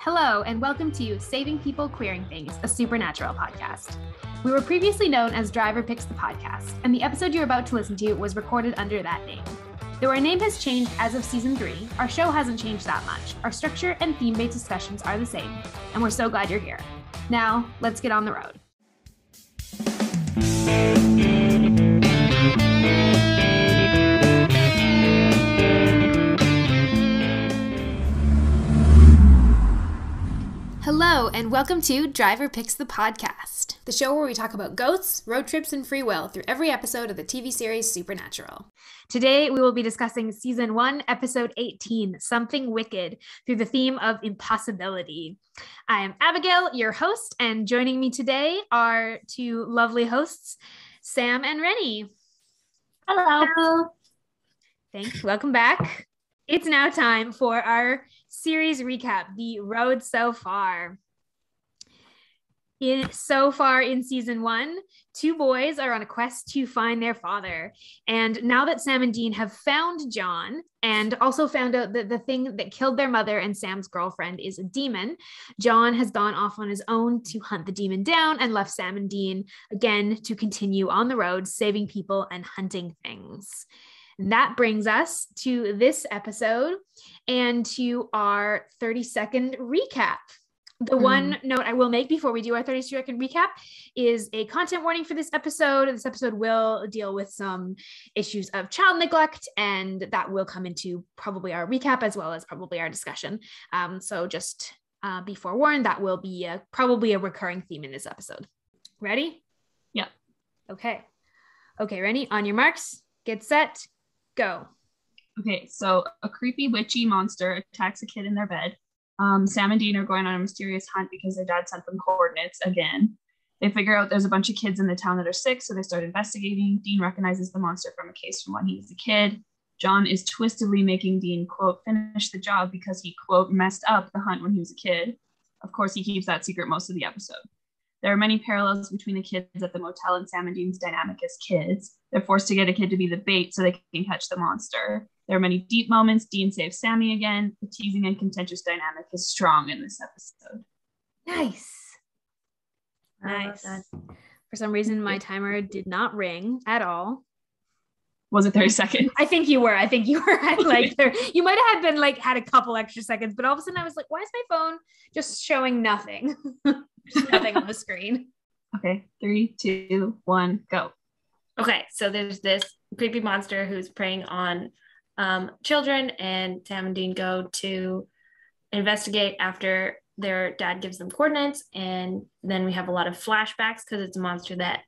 Hello, and welcome to Saving People Queering Things, a supernatural podcast. We were previously known as Driver Picks the Podcast, and the episode you're about to listen to was recorded under that name. Though our name has changed as of season 3, our show hasn't changed that much. Our structure and theme-based discussions are the same, and we're so glad you're here. Now, let's get on the road. Hello, and welcome to Driver Picks the Podcast, the show where we talk about ghosts, road trips, and free will through every episode of the TV series Supernatural. Today, we will be discussing Season 1, Episode 18, Something Wicked, through the theme of Impossibility. I am Abigail, your host, and joining me today are two lovely hosts, Sam and Renny. Hello. Thanks. Welcome back. It's now time for our series recap, the road so far. So far in season 1, two boys are on a quest to find their father. And now that Sam and Dean have found John and also found out that the thing that killed their mother and Sam's girlfriend is a demon, John has gone off on his own to hunt the demon down and left Sam and Dean again to continue on the road, saving people and hunting things. And that brings us to this episode and to our 30-second recap. The one note I will make before we do our 30-second recap is a content warning for this episode. This episode will deal with some issues of child neglect, and that will come into probably our recap as well as probably our discussion. So just be forewarned, that will be probably a recurring theme in this episode. Ready? Yeah. Okay, Renny, on your marks, get set, go. Okay, so a creepy witchy monster attacks a kid in their bed. Sam and Dean are going on a mysterious hunt because their dad sent them coordinates again. They figure out there's a bunch of kids in the town that are sick, so they start investigating. Dean recognizes the monster from a case from when he was a kid. John is twistedly making Dean, quote, finish the job because he, quote, messed up the hunt when he was a kid. Of course, he keeps that secret most of the episode. There are many parallels between the kids at the motel and Sam and Dean's dynamic as kids. They're forced to get a kid to be the bait so they can catch the monster. There are many deep moments. Dean saves Sammy again. The teasing and contentious dynamic is strong in this episode. Nice. For some reason, my timer did not ring at all. Was it 30 seconds? I think you were. At like there. You might have been like had a couple extra seconds, but all of a sudden I was like, why is my phone just showing nothing? Just nothing on the screen. Okay, 3, 2, 1, go. Okay, so there's this creepy monster who's preying on children, and Sam and Dean go to investigate after their dad gives them coordinates, and then we have a lot of flashbacks because it's a monster that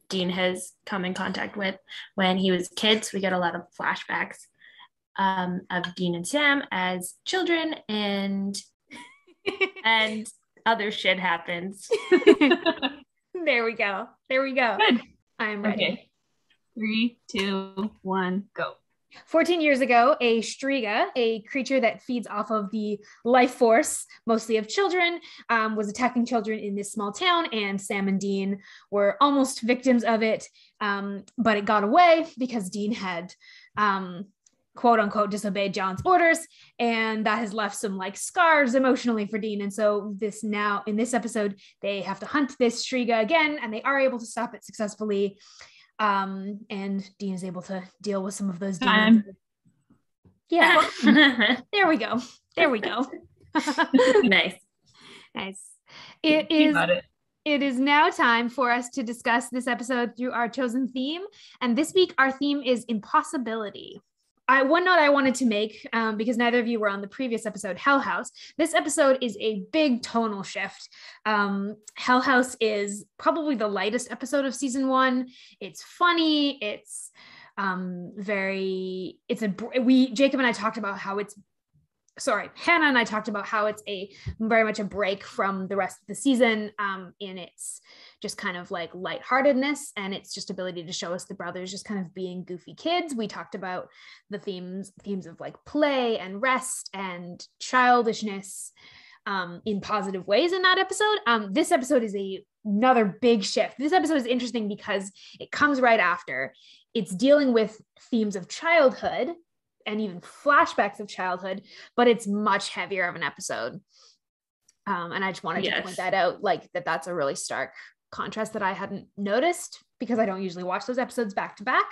Dean has come in contact with when he was kids. We get a lot of flashbacks of Dean and Sam as children, and other shit happens. There we go. Good. I'm ready. Okay. 3, 2, 1, go. 14 years ago, a striga, a creature that feeds off of the life force, mostly of children, was attacking children in this small town, and Sam and Dean were almost victims of it, but it got away because Dean had quote unquote disobeyed John's orders, and that has left some like scars emotionally for Dean. And so in this episode, they have to hunt this striga again, and they are able to stop it successfully. And Dean is able to deal with some of those demons. Yeah. There we go. Nice. It is now time for us to discuss this episode through our chosen theme. And this week, our theme is Impossibility. One note I wanted to make, because neither of you were on the previous episode, Hell House. This episode is a big tonal shift. Hell House is probably the lightest episode of season 1. It's funny. It's Jacob and I talked about how Hannah and I talked about how it's very much a break from the rest of the season in its just kind of like lightheartedness and its just ability to show us the brothers just kind of being goofy kids. We talked about the themes of like play and rest and childishness in positive ways in that episode. This episode is another big shift. This episode is interesting because it comes right after. It's dealing with themes of childhood and even flashbacks of childhood, but it's much heavier of an episode. And I just wanted to point that out, like that's a really stark contrast that I hadn't noticed because I don't usually watch those episodes back to back.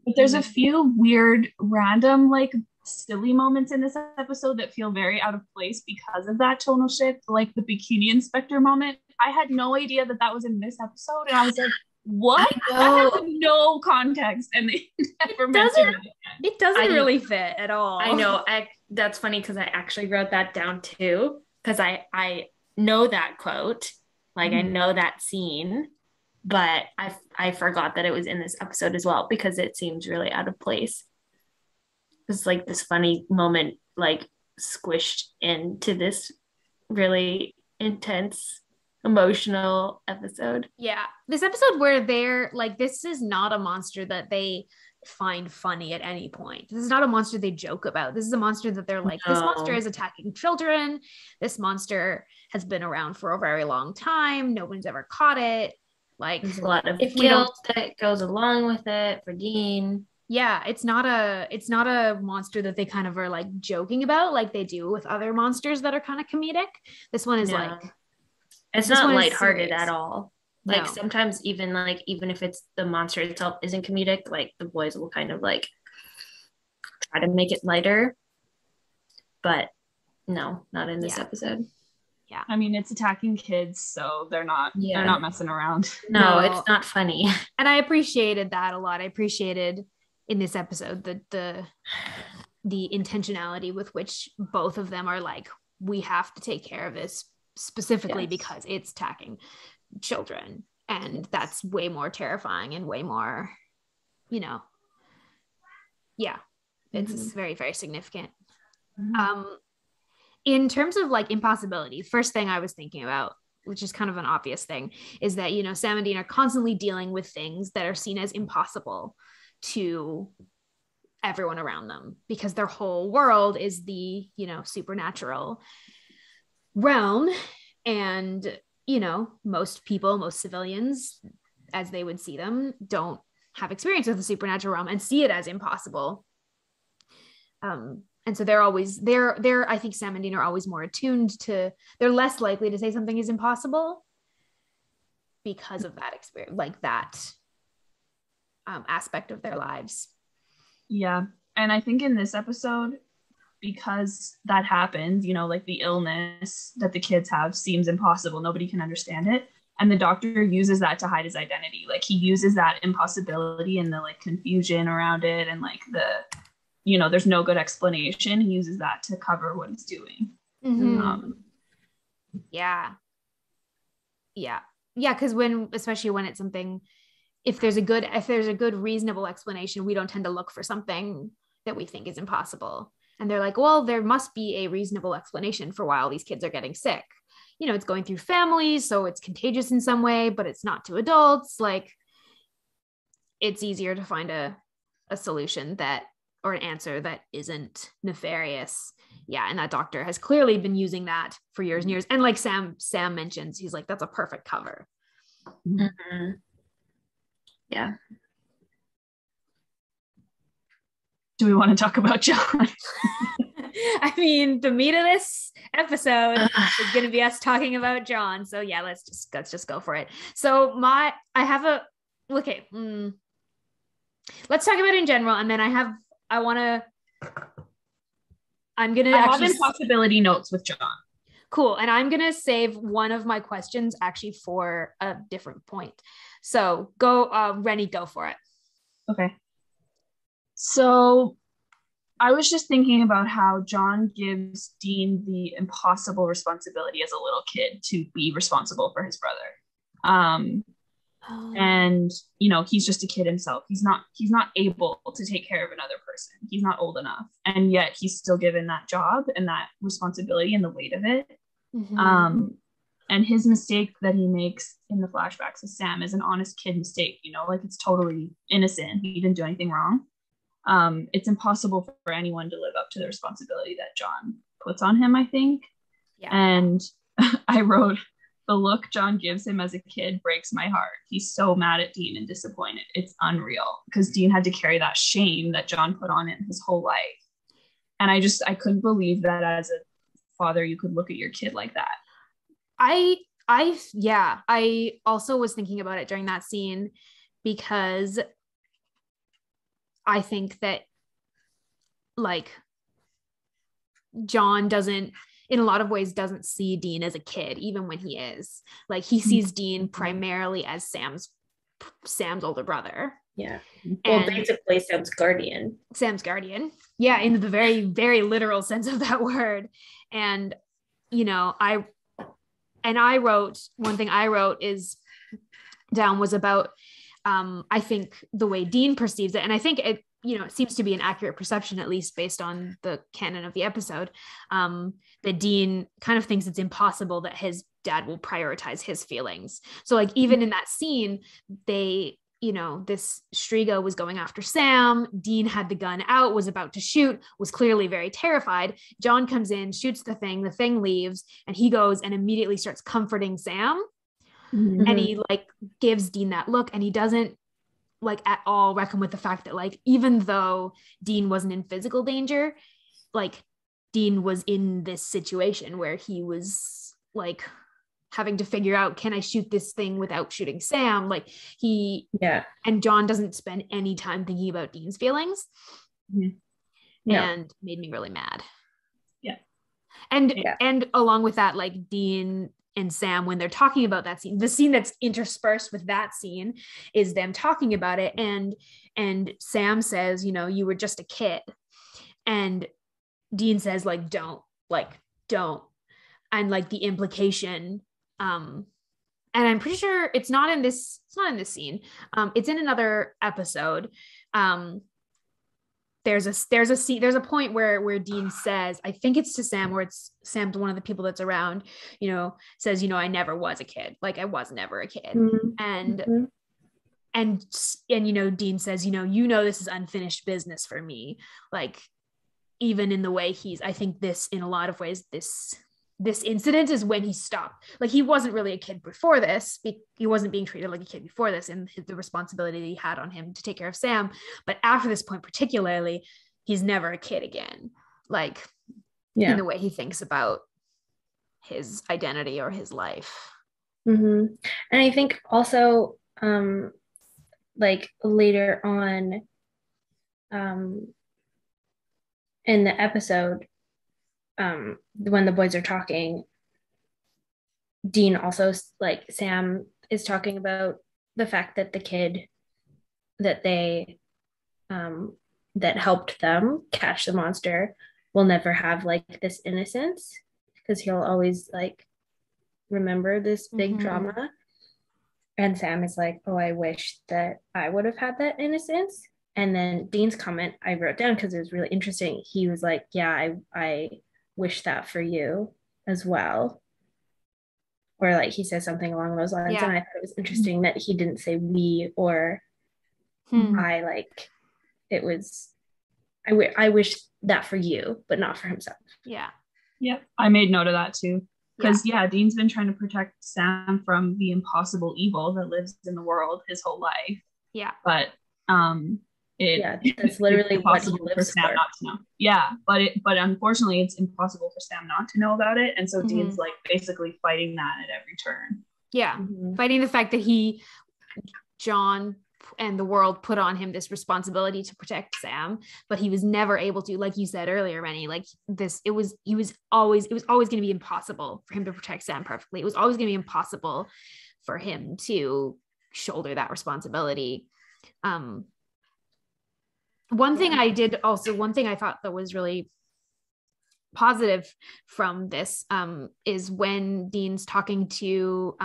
But there's a few weird, random, like silly moments in this episode that feel very out of place because of that tonal shift, like the bikini inspector moment. I had no idea that was in this episode, and I was like, what? That has no context, and they never mentioned it. It doesn't really fit at all. I know. That's funny because I actually wrote that down too, because I know that quote, like I know that scene, but I forgot that it was in this episode as well because it seems really out of place. It's like this funny moment, like squished into this really intense, emotional episode. Yeah, this episode where they're like, this is not a monster that they find funny at any point. This is not a monster they joke about. This is a monster that they're like, this monster is attacking children. This monster has been around for a very long time. No one's ever caught it. Like, there's a lot of guilt that goes along with it for Dean. Yeah, it's not a monster that they kind of are like joking about like they do with other monsters that are kind of comedic. This one is like, it's not lighthearted at all. Like sometimes even if it's the monster itself isn't comedic, like the boys will kind of like try to make it lighter. But no, not in this episode. Yeah. I mean, it's attacking kids, so they're not messing around. No, it's not funny. And I appreciated that a lot. I appreciated in this episode the intentionality with which both of them are like, we have to take care of this specifically because it's attacking children, and that's way more terrifying and way more, it's very, very significant. In terms of like impossibility, first thing I was thinking about, which is kind of an obvious thing, is that Sam and Dean are constantly dealing with things that are seen as impossible to everyone around them because their whole world is the supernatural realm, and most civilians as they would see them don't have experience with the supernatural realm and see it as impossible, and so I think Sam and Dean are always more attuned to, they're less likely to say something is impossible because of that experience, like that aspect of their lives. Yeah. And I think in this episode, because that happens, like the illness that the kids have seems impossible. Nobody can understand it. And the doctor uses that to hide his identity. Like he uses that impossibility and the like confusion around it and like the, there's no good explanation. He uses that to cover what he's doing. Yeah. Because especially when it's something, if there's a good reasonable explanation, we don't tend to look for something that we think is impossible. And they're like, well, there must be a reasonable explanation for why all these kids are getting sick. It's going through families, so it's contagious in some way, but it's not to adults. Like, it's easier to find a solution or an answer that isn't nefarious. Yeah, and that doctor has clearly been using that for years and years. And like Sam mentions, he's like, that's a perfect cover. Mm-hmm. Yeah. Do we want to talk about John? I mean, the meat of this episode is going to be us talking about John. So yeah, let's just go for it. So let's talk about it in general, and then I have impossibility notes with John. Cool. And I'm going to save one of my questions actually for a different point. So go, Renny, go for it. Okay. So I was just thinking about how John gives Dean the impossible responsibility as a little kid to be responsible for his brother. And, he's just a kid himself. He's not able to take care of another person. He's not old enough. And yet he's still given that job and that responsibility and the weight of it. Mm-hmm. And his mistake that he makes in the flashbacks with Sam is an honest kid mistake, like it's totally innocent. He didn't do anything wrong. It's impossible for anyone to live up to the responsibility that John puts on him, I think. Yeah. And I wrote, the look John gives him as a kid breaks my heart. He's so mad at Dean and disappointed. It's unreal because Dean had to carry that shame that John put on him his whole life. And I couldn't believe that as a father you could look at your kid like that. I also was thinking about it during that scene, because I think that like John doesn't, in a lot of ways, doesn't see Dean as a kid, even when he is. Like, he sees Dean primarily as Sam's older brother. Yeah. Well, And basically Sam's guardian. Yeah, in the very, very literal sense of that word. And, you know, I wrote, one thing I wrote is down was about, I think the way Dean perceives it. And I think it, you know, it seems to be an accurate perception, at least based on the canon of the episode, that Dean kind of thinks it's impossible that his dad will prioritize his feelings. So like, even in that scene, they, you know, this Striga was going after Sam. Dean had the gun out, was about to shoot, was clearly very terrified. John comes in, shoots the thing leaves, and he goes and immediately starts comforting Sam. Mm-hmm. And he like gives Dean that look, and he doesn't like at all reckon with the fact that like, even though Dean wasn't in physical danger, like Dean was in this situation where he was like having to figure out, can I shoot this thing without shooting Sam? Like and John doesn't spend any time thinking about Dean's feelings. And made me really mad. And along with that, like Dean and Sam, when they're talking about that scene, the scene that's interspersed with that scene is them talking about it. And Sam says, you know, you were just a kid. And Dean says, like, don't. And like the implication, and I'm pretty sure it's not in this scene. It's in another episode. There's a point where Dean says, I think it's to Sam, or it's Sam to one of the people that's around, you know, says, you know, I never was a kid. Like, I was never a kid. And you know, Dean says, you know, this is unfinished business for me. Like, even in the way I think this, in a lot of ways, this incident is when he stopped. Like, he wasn't really a kid before this. He wasn't being treated like a kid before this, and the responsibility that he had on him to take care of Sam. But after this point, particularly, he's never a kid again. Like, in the way he thinks about his identity or his life. And I think also, like later on, in the episode, when the boys are talking, Dean also, like, Sam is talking about the fact that the kid that they that helped them catch the monster will never have like this innocence, because he'll always like remember this big drama. And Sam is like, oh, I wish that I would have had that innocence. And then Dean's comment I wrote down because it was really interesting. He was like, yeah, I wish that for you as well. Or like he says something along those lines. And I thought it was interesting that he didn't say we or I. Like, it was, I wish that for you, but not for himself. I made note of that too, because Dean's been trying to protect Sam from the impossible evil that lives in the world his whole life, but that's literally it's impossible for Sam not to know. But unfortunately it's impossible for Sam not to know about it, and so Dean's like basically fighting that at every turn. Fighting the fact that John and the world put on him this responsibility to protect Sam, but he was never able to, like you said earlier, Renny, like this, it was always going to be impossible for him to protect Sam perfectly. It was always going to be impossible for him to shoulder that responsibility. One thing I thought that was really positive from this is when Dean's talking to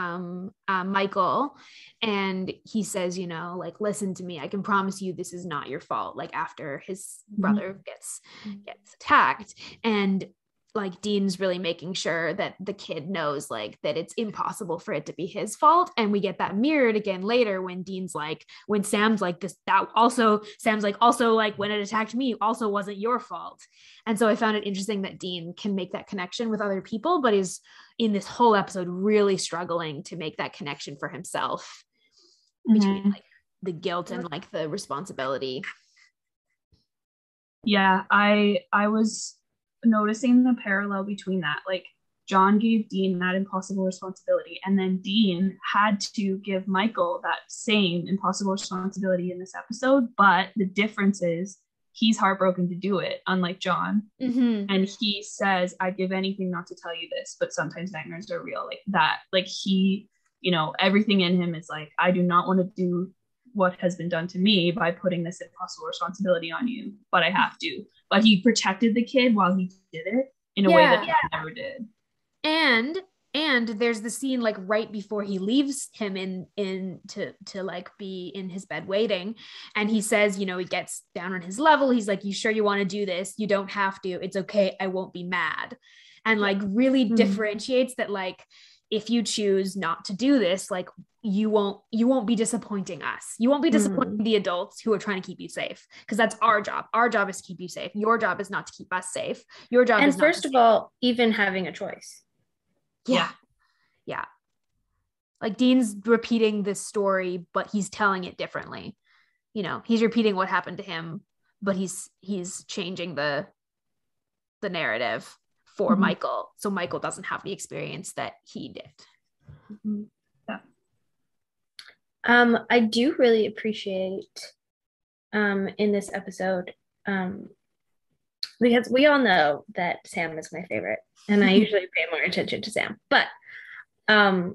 Michael, and he says, you know, like, listen to me, I can promise you this is not your fault, like after his brother gets attacked. And like Dean's really making sure that the kid knows like that it's impossible for it to be his fault. And we get that mirrored again later when Sam's like this, that also Sam's like, also like when it attacked me also wasn't your fault. And so I found it interesting that Dean can make that connection with other people, but is in this whole episode really struggling to make that connection for himself between like the guilt and like the responsibility. I was noticing the parallel between that. Like, John gave Dean that impossible responsibility, and then Dean had to give Michael that same impossible responsibility in this episode. But the difference is he's heartbroken to do it, unlike John. Mm-hmm. And he says, I'd give anything not to tell you this, but sometimes nightmares are real. Like that. Like he, you know, everything in him is like, I do not want to do what has been done to me by putting this impossible responsibility on you, but I have to. But he protected the kid while he did it in a way that he never did. And there's the scene like right before he leaves him in to like be in his bed waiting, and he says, you know, he gets down on his level, he's like, you sure you want to do this? You don't have to, it's okay, I won't be mad. And like really differentiates that, like, if you choose not to do this, like you won't be disappointing us, you won't be disappointing the adults who are trying to keep you safe, because that's our job is to keep you safe. Your job is not to keep us safe. Your job is not first of all, even having a choice. Yeah. Like Dean's repeating this story, but he's telling it differently. You know, he's repeating what happened to him, but he's changing the narrative for Michael, so Michael doesn't have the experience that he did. I do really appreciate in this episode, because we all know that Sam is my favorite, and I usually pay more attention to Sam, but I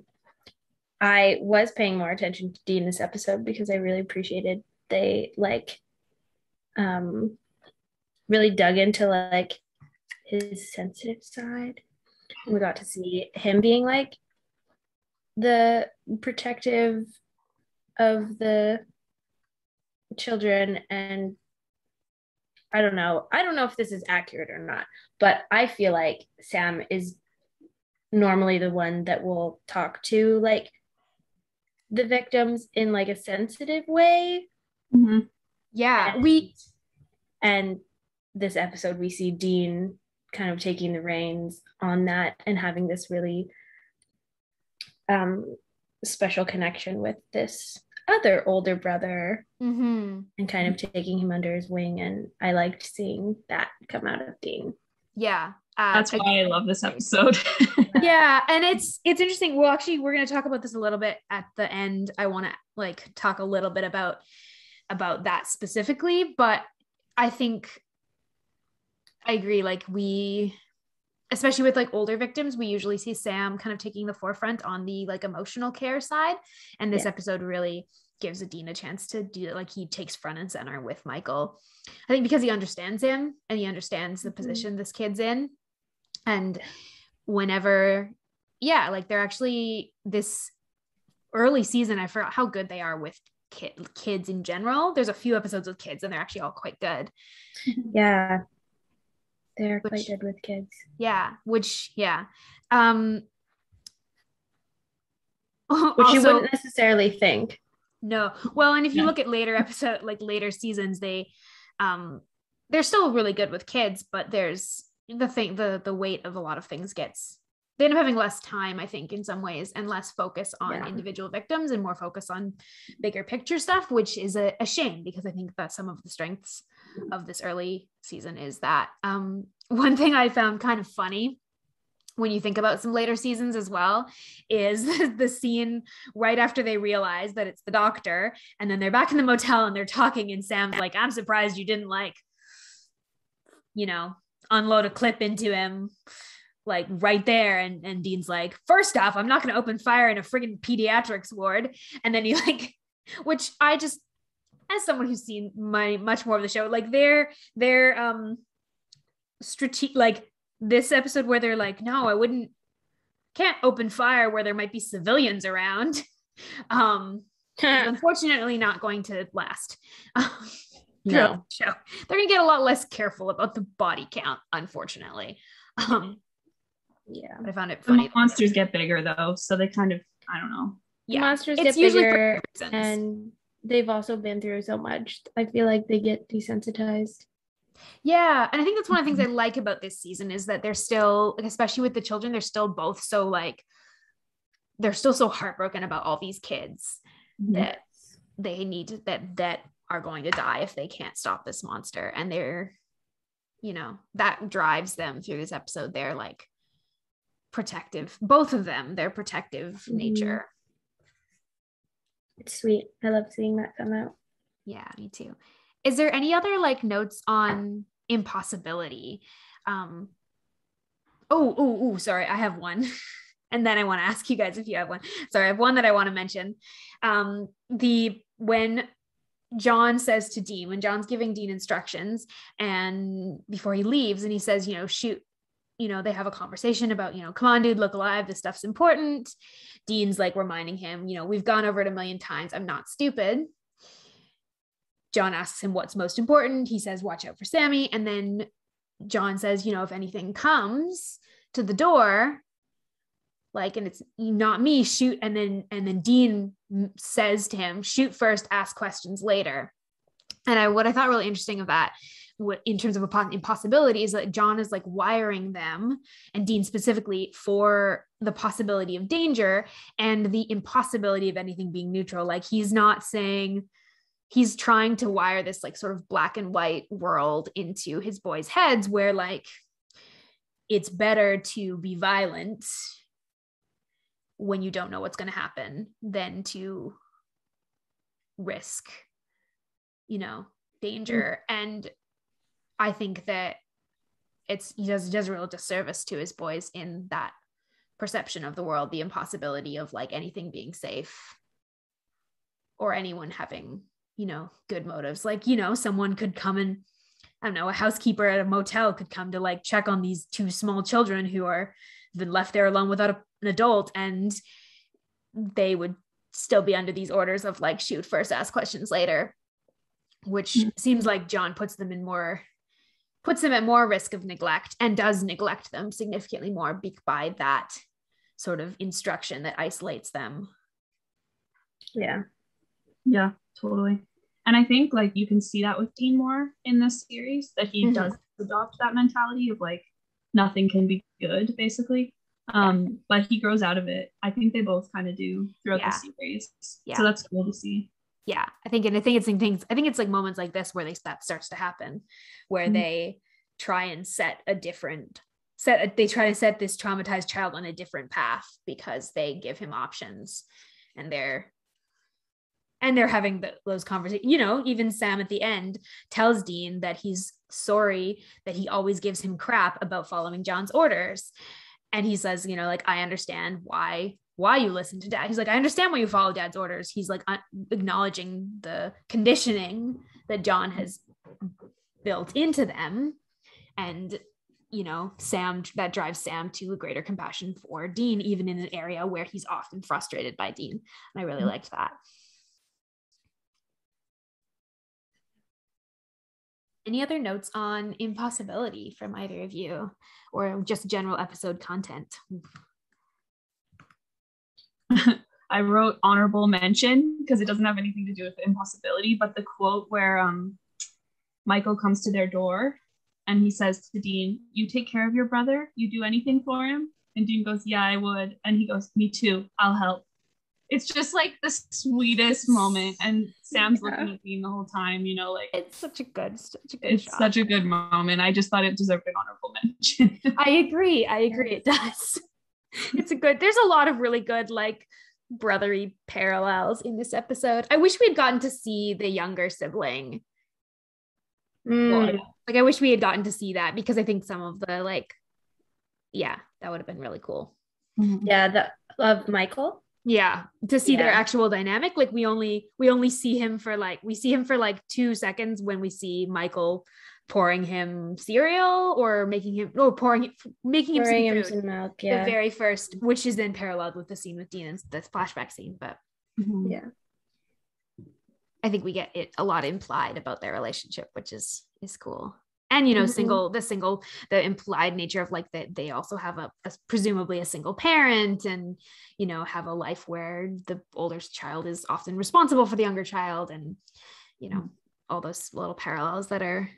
was paying more attention to Dean this episode because I really appreciated they like really dug into like his sensitive side. We got to see him being like the protective of the children, and I don't know if this is accurate or not, but I feel like Sam is normally the one that will talk to like the victims in like a sensitive way. Yeah, and this episode we see Dean kind of taking the reins on that and having this really special connection with this other older brother, and kind of taking him under his wing, and I liked seeing that come out of Dean. That's why I love this episode. Yeah, and it's interesting. Well, actually, we're going to talk about this a little bit at the end. I want to like talk a little bit about that specifically, but I think I agree. Like especially with like older victims, we usually see Sam kind of taking the forefront on the like emotional care side, and this episode really gives Dean a chance to do it. Like he takes front and center with Michael, I think, because he understands him and he understands the position this kid's in. And whenever like they're actually, this early season, I forgot how good they are with kids in general. There's a few episodes with kids and they're actually all quite good. Yeah, they're quite good with kids. Which you wouldn't necessarily think. No. Well, and if you look at later seasons, they're still really good with kids, but there's the weight of a lot of things they end up having less time, I think, in some ways, and less focus on individual victims and more focus on bigger picture stuff, which is a shame, because I think that some of the strengths of this early season is that one thing I found kind of funny when you think about some later seasons as well is the scene right after they realize that it's the doctor, and then they're back in the motel and they're talking, and Sam's like, I'm surprised you didn't like, you know, unload a clip into him like right there, and Dean's like, first off, I'm not going to open fire in a friggin' pediatrics ward. And then he like, which I just, as someone who's seen much more of the show, like their strategic, like this episode where they're like, no, can't open fire where there might be civilians around. Unfortunately not going to last. No. The show. They're gonna get a lot less careful about the body count, unfortunately. But I found it funny. The monsters get bigger though, so they kind of, I don't know. Yeah, monsters get bigger, and they've also been through so much. I feel like they get desensitized. Yeah, and I think that's one of the things I like about this season is that they're still, like, especially with the children, they're still both so like, they're still so heartbroken about all these kids that they need that are going to die if they can't stop this monster, and they're you know, that drives them through this episode. They're like protective, both of them, their protective nature. It's sweet. I love seeing that come out. Yeah, me too. Is there any other like notes on Impossibility? Sorry, I have one. And then I want to ask you guys if you have one. Sorry, I have one that I want to mention. When John says to Dean, when John's giving Dean instructions and before he leaves, and he says, you know, shoot, you know, they have a conversation about, you know, come on, dude, look alive. This stuff's important. Dean's like reminding him, you know, we've gone over it a million times. I'm not stupid. John asks him what's most important. He says, watch out for Sammy. And then John says, you know, if anything comes to the door, like, and it's not me, shoot. And then Dean says to him, shoot first, ask questions later. And what I thought really interesting of that in terms of Impossibility is that John is like wiring them, and Dean specifically, for the possibility of danger and the impossibility of anything being neutral. Like, he's not saying, he's trying to wire this like sort of black and white world into his boys' heads where like it's better to be violent when you don't know what's going to happen than to risk, you know, danger. And I think that he does a real disservice to his boys in that perception of the world, the impossibility of like anything being safe or anyone having, you know, good motives. Like, you know, someone could come and, I don't know, a housekeeper at a motel could come to like check on these two small children who are been left there alone without an adult, and they would still be under these orders of like shoot first, ask questions later, which seems like John puts them at more risk of neglect, and does neglect them significantly more by that sort of instruction that isolates them. Yeah, totally. And I think like you can see that with Dean more in this series, that he does adopt that mentality of like nothing can be good, basically. But he grows out of it. I think they both kind of do throughout the series. Yeah. So that's cool to see. Yeah, I think it's like moments like this where that starts to happen, where they try and set this traumatized child on a different path because they give him options, and they're having those conversations. You know, even Sam at the end tells Dean that he's sorry that he always gives him crap about following John's orders. And he says, you know, like, I understand why you listen to Dad. He's like, I understand why you follow Dad's orders. He's like acknowledging the conditioning that John has built into them. And, you know, that drives Sam to a greater compassion for Dean, even in an area where he's often frustrated by Dean. And I really liked that. Any other notes on Impossibility from either of you, or just general episode content? I wrote honorable mention because it doesn't have anything to do with Impossibility, but the quote where Michael comes to their door and he says to Dean, "You take care of your brother? You do anything for him?" And Dean goes, "Yeah, I would." And he goes, "Me too. I'll help." It's just like the sweetest moment, and Sam's looking at Dean the whole time, you know, like it's such a good shot. Such a good moment. I just thought it deserved an honorable mention. I agree. It does. There's a lot of really good like brotherly parallels in this episode. I wish we had gotten to see the younger sibling. Like, I wish we had gotten to see that, because I think some of the that would have been really cool. Yeah, of Michael. Yeah, to see their actual dynamic. Like we only see him for like 2 seconds when we see Michael pouring him cereal or making him some milk. The very first, which is then paralleled with the scene with Dean and the flashback scene. But I think we get it a lot implied about their relationship, which is cool. And, you know, the implied nature of like that they also have presumably a single parent, and, you know, have a life where the older child is often responsible for the younger child, and, you know, all those little parallels that are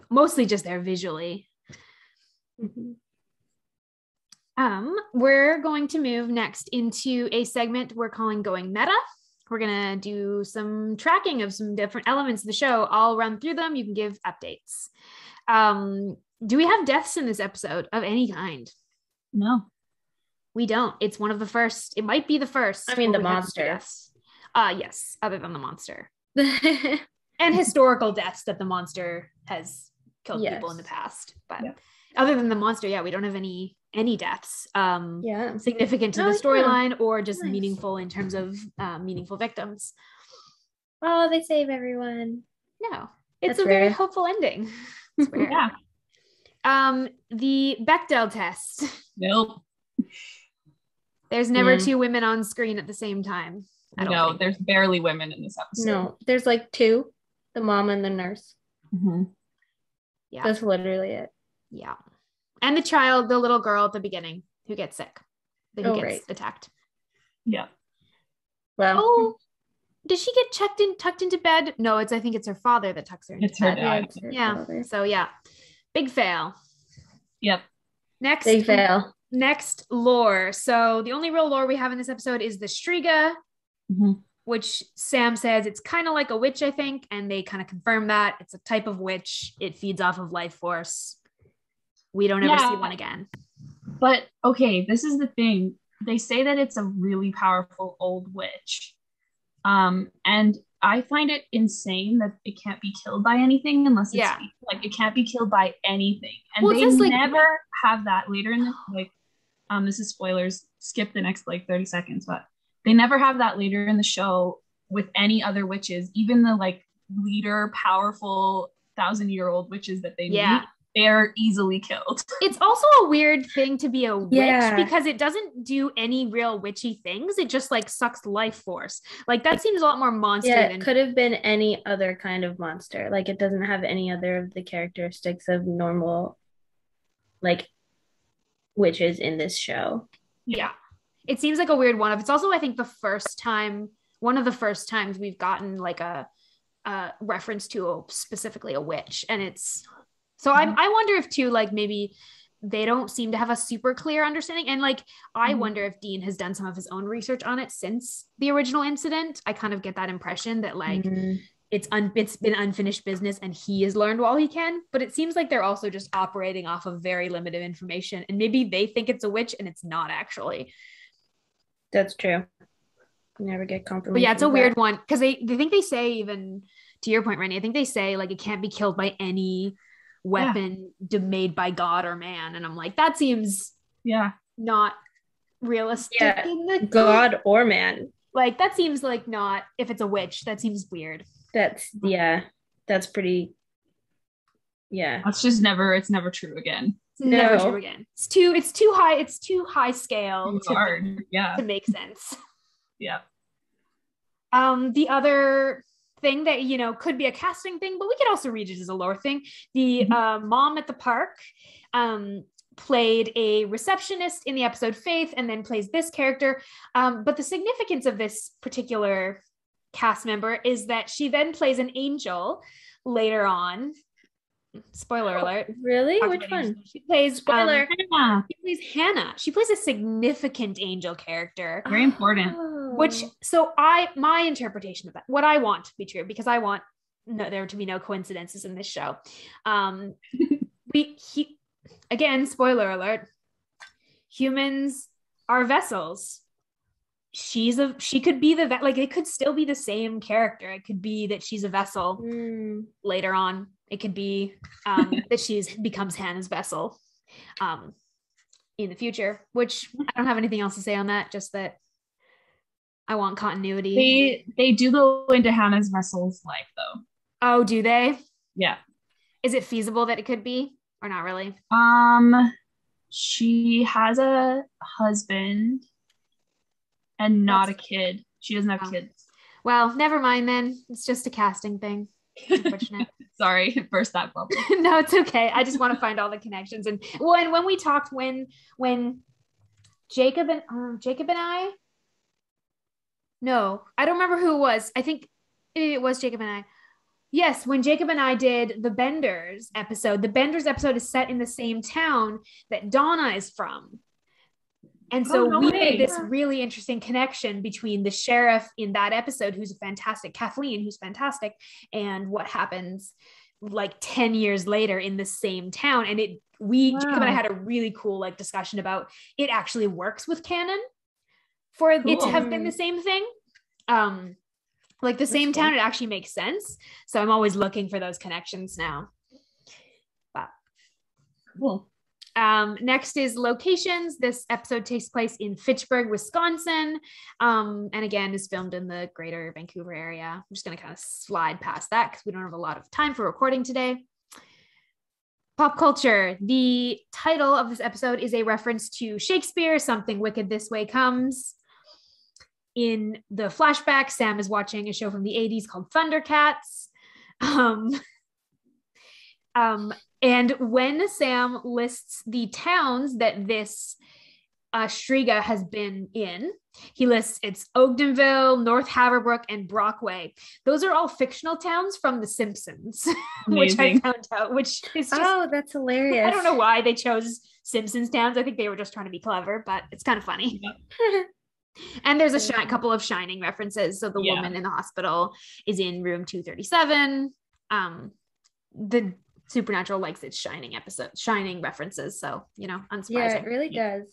mostly just there visually. We're going to move next into a segment we're calling Going Meta. We're going to do some tracking of some different elements of the show. I'll run through them. You can give updates. Do we have deaths in this episode of any kind? No. We don't. It's one of the first. It might be the first. I mean, the where we have monster. deaths. Yes, other than the monster. And historical deaths that the monster has killed people in the past. But other than the monster, we don't have any deaths significant to the storyline or just meaningful in terms of meaningful victims. Oh, they save everyone. No, it's a very hopeful ending. It's weird. The Bechdel test. Nope. There's never two women on screen at the same time. No, there's barely women in this episode. No, there's like two, the mom and the nurse. Mm-hmm. Yeah. That's literally it. Yeah. And the child, the little girl at the beginning who gets sick, who gets attacked. Yeah. Well. Oh, does she get tucked into bed? No, I think it's her father that tucks her into bed. Yeah. So big fail. Yep. Big fail. Next lore. So the only real lore we have in this episode is the Striga, which Sam says it's kind of like a witch, I think, and they kind of confirm that it's a type of witch. It feeds off of life force. We don't ever see one again. But okay, this is the thing. They say that it's a really powerful old witch. And I find it insane that it can't be killed by anything unless it's like it can't be killed by anything. And they never have that later in the this is spoilers, skip the next 30 seconds, but they never have that later in the show with any other witches, even the leader, powerful 1,000-year-old witches that they meet. They're easily killed. It's also a weird thing to be a witch because it doesn't do any real witchy things. It just sucks life force. That seems a lot more monster than it could have been any other kind of monster. It doesn't have any other of the characteristics of normal witches in this show. Yeah. It seems like a weird one. It's also, I think, one of the first times we've gotten a reference to specifically a witch, and it's so I wonder if too maybe they don't seem to have a super clear understanding, and I wonder if Dean has done some of his own research on it since the original incident. I kind of get that impression that it's been unfinished business and he has learned while he can, but it seems like they're also just operating off of very limited information, and maybe they think it's a witch and it's not actually. That's true. You never get confirmation. But it's a weird one because they think they say, even to your point, Renny, I think they say it can't be killed by any weapon made by God or man, and I'm that seems not realistic. In the God or man, that seems not, if it's a witch, that seems weird. That's pretty. That's just it's never true again. Never true again. It's too high scale to make sense. Yeah. The other thing that could be a casting thing, but we could also read it as a lore thing. The mom at the park played a receptionist in the episode Faith, and then plays this character. But the significance of this particular cast member is that she then plays an angel later on. Spoiler alert. Really? Which one? She plays Spoiler. Hannah. She plays Hannah. She plays a significant angel character. Very important. Which, my interpretation of that, what I want to be true, because I want there to be no coincidences in this show. Again, spoiler alert, humans are vessels. She could be it could still be the same character. It could be that she's a vessel later on. It could be that she becomes Hannah's vessel in the future, which I don't have anything else to say on that, just that I want continuity. They do go into Hannah's vessel's life, though. Oh, do they? Yeah. Is it feasible that it could be, or not really? She has a husband and not a kid. She doesn't have kids. Well, never mind then. It's just a casting thing. Unfortunate. Sorry, burst that bubble. No, it's okay. I just want to find all the connections. And when we talked, when Jacob and I, no, I don't remember who it was. I think it was Jacob and I. Yes, when Jacob and I did the Benders episode is set in the same town that Donna is from. And so we made this really interesting connection between the sheriff in that episode, who's fantastic, Kathleen, who's fantastic, and what happens like 10 years later in the same town. And Jacob and I had a really cool like discussion about it actually works with canon for it to have been the same thing. Like the same town, it actually makes sense. So I'm always looking for those connections now. But cool. Next is locations. This episode takes place in Fitchburg, Wisconsin, and again is filmed in the greater Vancouver area. I'm just going to kind of slide past that because we don't have a lot of time for recording today. Pop culture. The title of this episode is a reference to Shakespeare, Something Wicked This Way Comes. In the flashback, Sam is watching a show from the 80s called Thundercats. And when Sam lists the towns that this Striga has been in, he lists it's Ogdenville, North Haverbrook, and Brockway. Those are all fictional towns from The Simpsons, which I found out, which is just, that's hilarious. I don't know why they chose Simpsons towns. I think they were just trying to be clever, but it's kind of funny. Yeah. And there's a couple of Shining references. So the woman in the hospital is in room 237. The Supernatural likes its Shining references. So, unsurprising. Yeah, it really does.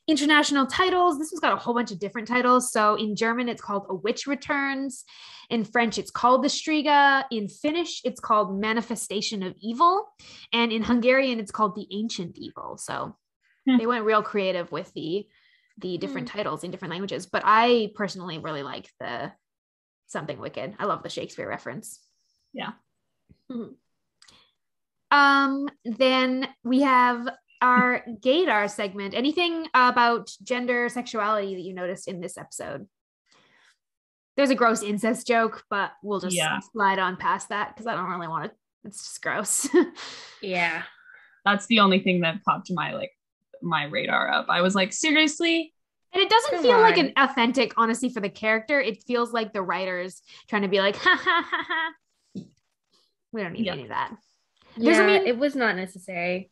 International titles. This one's got a whole bunch of different titles. So in German, it's called A Witch Returns. In French, it's called The Striga. In Finnish, it's called Manifestation of Evil. And in Hungarian, it's called The Ancient Evil. So they went real creative with the different titles in different languages. But I personally really like the Something Wicked. I love the Shakespeare reference. Yeah. Then we have our gaydar segment. Anything about gender, sexuality that you noticed in this episode? There's a gross incest joke, but we'll just slide on past that because I don't really want to. It's just gross. Yeah. That's the only thing that popped my radar up. I was like, seriously? And it doesn't feel like an authentic honesty for the character. It feels like the writers trying to be like, ha ha ha ha. We don't need any of that. Yeah, it was not necessary.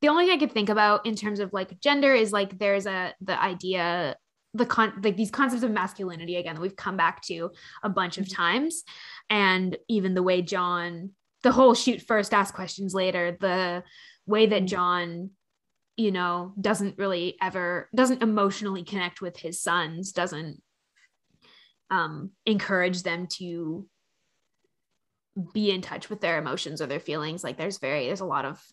The only thing I could think about in terms of like gender is like there's the idea, these concepts of masculinity again that we've come back to a bunch of times, and even the way John, the whole shoot first, ask questions later, the way that John, doesn't emotionally connect with his sons, doesn't encourage them to be in touch with their emotions or their feelings. Like there's a lot of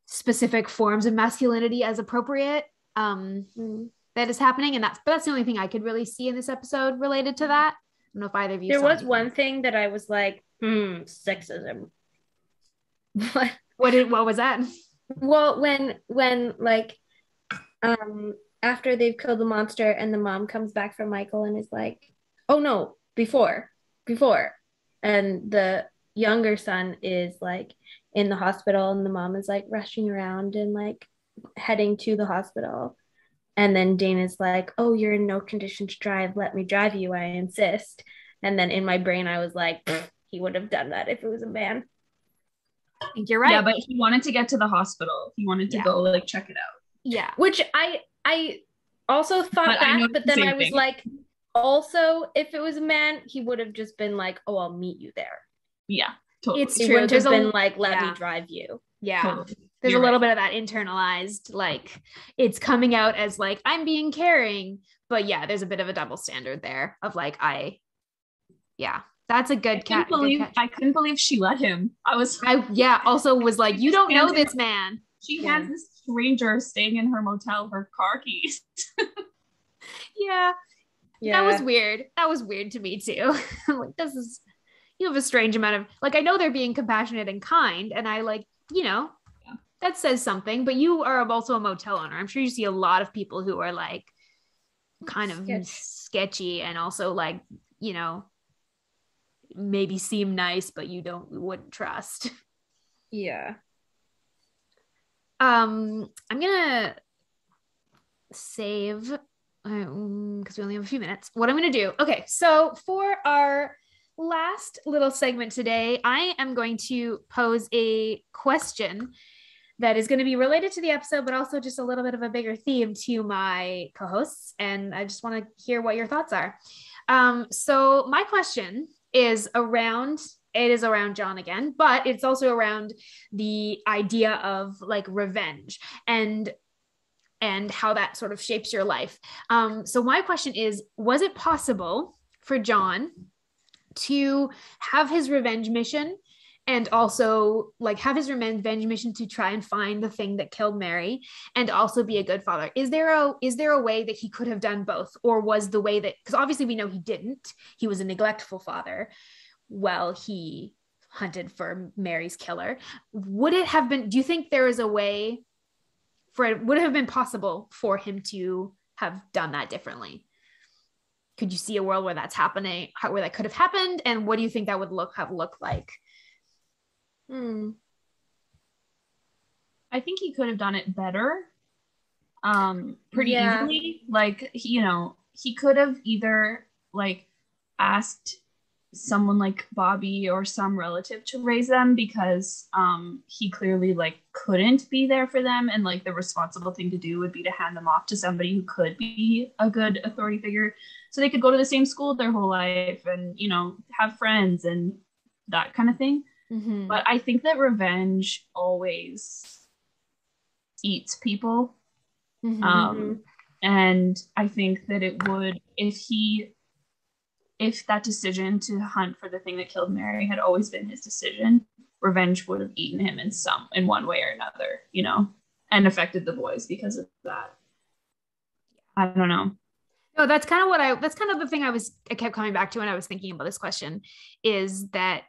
specific forms of masculinity as appropriate that is happening, and that's the only thing I could really see in this episode related to that. I don't know if either of you there saw was anything. one thing that I was like, sexism. What was that? Well, when like after they've killed the monster and the mom comes back from Michael and is like, oh no, before, and the younger son is like in the hospital and the mom is like rushing around and like heading to the hospital, and then Dana's like, oh, you're in no condition to drive, let me drive you, I insist. And then in my brain I was like, he would have done that if it was a man. I think you're right. Yeah, but he wanted to get to the hospital. He wanted to go like check it out. Yeah, which I also thought but then I was like, also if it was a man, he would have just been like, oh, I'll meet you there. Yeah, totally. It's true. There's been like, let me drive you. Yeah, totally. There's a little bit of that internalized, like it's coming out as like I'm being caring, but yeah, there's a bit of a double standard there of like that's a good catch. I couldn't believe she let him. Also was like, you don't know this man. She has this stranger staying in her motel, her car keys. Yeah. That was weird. That was weird to me too. Like, you have a strange amount of, like, I know they're being compassionate and kind, and I like, that says something, but you are also a motel owner. I'm sure you see a lot of people who are like kind of sketchy and also like, maybe seem nice, but you wouldn't trust. Yeah. I'm gonna save because we only have a few minutes. What I'm gonna do. Okay, so for our last little segment today, I am going to pose a question that is going to be related to the episode, but also just a little bit of a bigger theme to my co-hosts. And I just want to hear what your thoughts are. So my question is around John again, but it's also around the idea of like revenge and how that sort of shapes your life. So my question is, was it possible for John to have his revenge mission and also like have his revenge mission to try and find the thing that killed Mary and also be a good father? Is there a way that he could have done both, or was the way that, because obviously we know he didn't, he was a neglectful father while he hunted for Mary's killer. Would it have been, do you think there is a way for it, would it have been possible for him to have done that differently? Could you see a world where that's happening, where that could have happened? And what do you think that would have looked like? I think he could have done it better. Pretty easily. Like, he could have either like asked someone like Bobby or some relative to raise them, because he clearly like couldn't be there for them, and like the responsible thing to do would be to hand them off to somebody who could be a good authority figure, so they could go to the same school their whole life and have friends and that kind of thing. Mm-hmm. But I think that revenge always eats people. Mm-hmm. And I think that it would, if that decision to hunt for the thing that killed Mary had always been his decision, revenge would have eaten him in one way or another, and affected the boys because of that. I don't know. No, that's kind of the thing I kept coming back to when I was thinking about this question, is that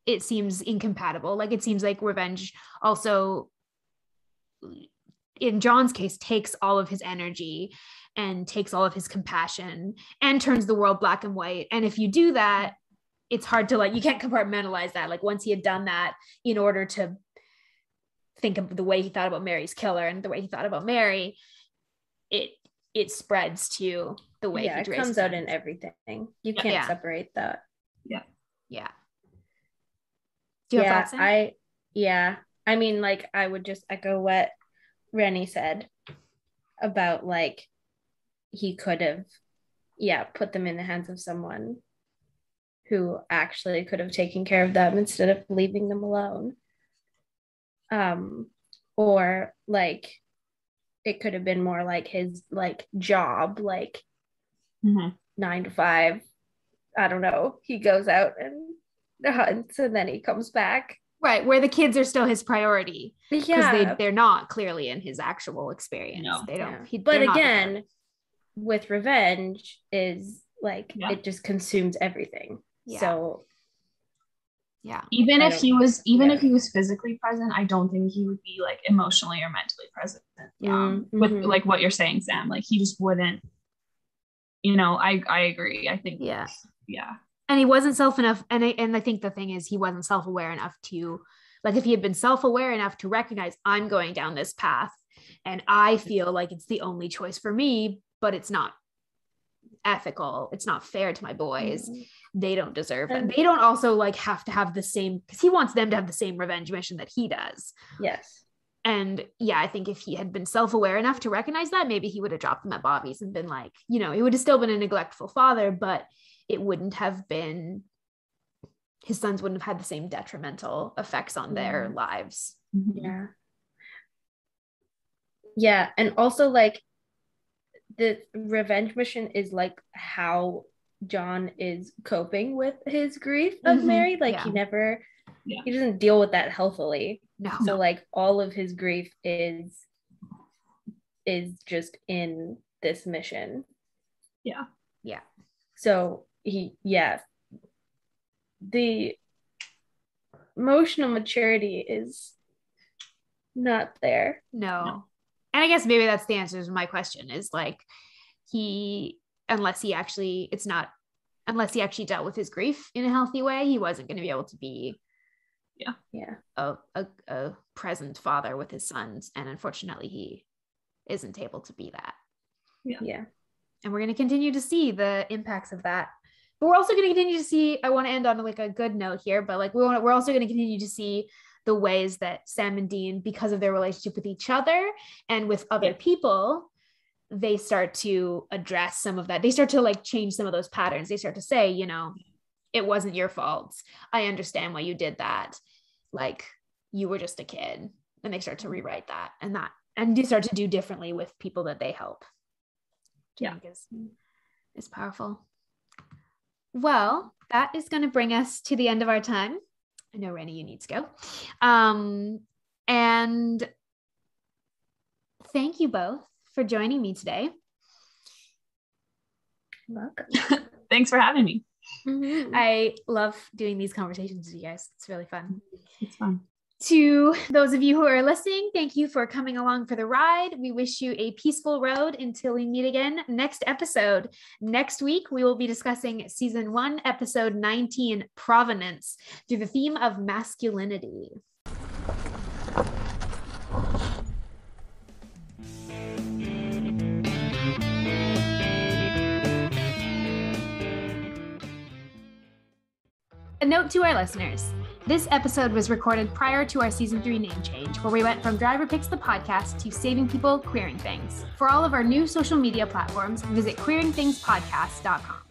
it seems incompatible. Like, it seems like revenge also, in John's case, takes all of his energy and takes all of his compassion and turns the world black and white. And if you do that, it's hard to you can't compartmentalize that. Like, once he had done that, in order to think of the way he thought about Mary's killer and the way he thought about Mary, it spreads to the way it comes out in everything. You can't separate that. Yeah. Do you have thoughts? I mean, like, I would just echo what Renny said about like he could have put them in the hands of someone who actually could have taken care of them instead of leaving them alone. Or like it could have been more like his like job, like 9 to 5. I don't know. He goes out and hunts and then he comes back. Right, where the kids are still his priority. Yeah. Because they're not clearly in his actual experience. No. They don't. Yeah. But again, with revenge is like it just consumes everything. Yeah. So even if he was physically present, I don't think he would be like emotionally or mentally present. With like what you're saying, Sam, like he just wouldn't. I agree. I think and he wasn't and I think the thing is, he wasn't self-aware enough to, like, if he had been self-aware enough to recognize, I'm going down this path and I feel like it's the only choice for me, but it's not ethical, it's not fair to my boys, they don't deserve it. They don't also like have to have the same, because he wants them to have the same revenge mission that he does. Yes. And I think if he had been self-aware enough to recognize that, maybe he would have dropped them at Bobby's and been like, he would have still been a neglectful father, but it wouldn't have been, his sons wouldn't have had the same detrimental effects on their lives. Yeah. And also like the revenge mission is like how John is coping with his grief of Mary. Like he never, he doesn't deal with that healthily. No. So like all of his grief is just in this mission. Yeah. So the emotional maturity is not there. No. And I guess maybe that's the answer to my question, is like unless he actually dealt with his grief in a healthy way, he wasn't going to be able to be a present father with his sons. And unfortunately he isn't able to be that. Yeah. And we're going to continue to see the impacts of that. But we're also going to continue to see, I want to end on like a good note here, but like we're also going to continue to see the ways that Sam and Dean, because of their relationship with each other and with other people, they start to address some of that. They start to like change some of those patterns. They start to say, it wasn't your fault. I understand why you did that. Like, you were just a kid. And they start to rewrite that and do start to do differently with people that they help. Which I think is powerful. Well, that is going to bring us to the end of our time. I know, Renny, you need to go. And thank you both for joining me today. Welcome. Thanks for having me. I love doing these conversations with you guys. It's really fun. It's fun. To those of you who are listening, thank you for coming along for the ride. We wish you a peaceful road until we meet again next episode. Next week, we will be discussing season 1, episode 19, Provenance, through the theme of masculinity. A note to our listeners. This episode was recorded prior to our season 3 name change, where we went from Driver Picks the Podcast to Saving People, Queering Things. For all of our new social media platforms, visit queeringthingspodcast.com.